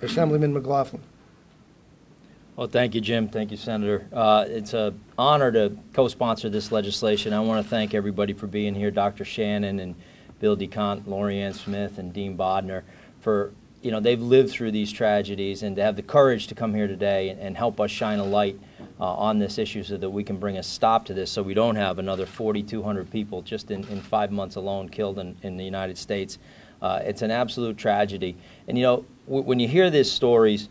Assemblyman McLaughlin. Well, thank you, Jim. Thank you, Senator. It's an honor to co-sponsor this legislation. I want to thank everybody for being here, Dr. Shannon and Bill DeCont, Lori-Ann Smith, and Dean Bodner, for, they've lived through these tragedies, and to have the courage to come here today and help us shine a light on this issue so that we can bring a stop to this, so we don't have another 4,200 people just in 5 months alone killed in the United States. It's an absolute tragedy. And, when you hear these stories,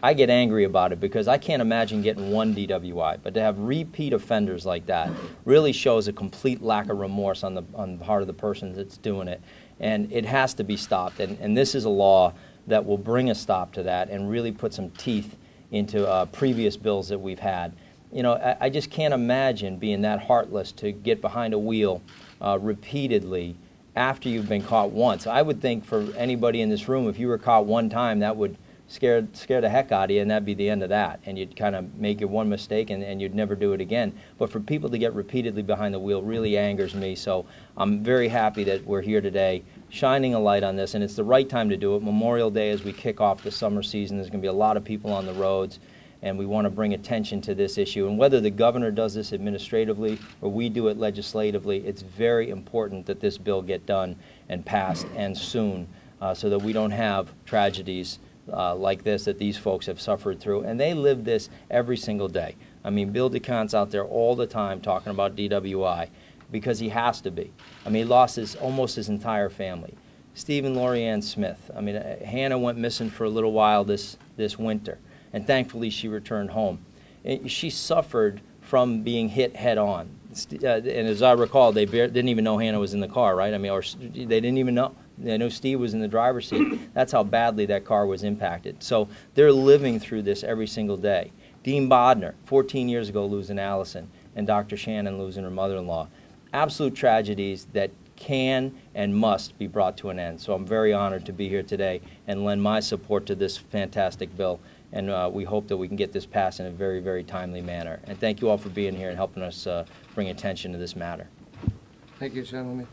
I get angry about it because I can't imagine getting one DWI, but to have repeat offenders like that really shows a complete lack of remorse on the part of the person that's doing it, and it has to be stopped. And this is a law that will bring a stop to that and really put some teeth into previous bills that we've had. I just can't imagine being that heartless to get behind a wheel repeatedly after you've been caught once. I would think for anybody in this room, if you were caught one time, that would scare the heck out of you, and that'd be the end of that. And you'd kind of make your one mistake, and you'd never do it again. But for people to get repeatedly behind the wheel really angers me. So I'm very happy that we're here today shining a light on this, and it's the right time to do it. Memorial Day, as we kick off the summer season, there's going to be a lot of people on the roads, and we want to bring attention to this issue. And whether the governor does this administratively or we do it legislatively, it's very important that this bill get done and passed, and soon, so that we don't have tragedies like this that these folks have suffered through. And they live this every single day. I mean, Bill DeCont's out there all the time talking about DWI because he has to be. I mean, he lost almost his entire family. Steve and Lori-Ann Smith. I mean, Hannah went missing for a little while this winter, and thankfully she returned home. She suffered from being hit head on. And as I recall, they didn't even know Hannah was in the car, right? I mean, or they didn't even know. I know Steve was in the driver's seat. That's how badly that car was impacted. So they're living through this every single day. Dean Bodner, 14 years ago, losing Allison, and Dr. Shannon losing her mother-in-law. Absolute tragedies that can and must be brought to an end. So I'm very honored to be here today and lend my support to this fantastic bill. And we hope that we can get this passed in a very, very timely manner. And thank you all for being here and helping us bring attention to this matter. Thank you, gentlemen.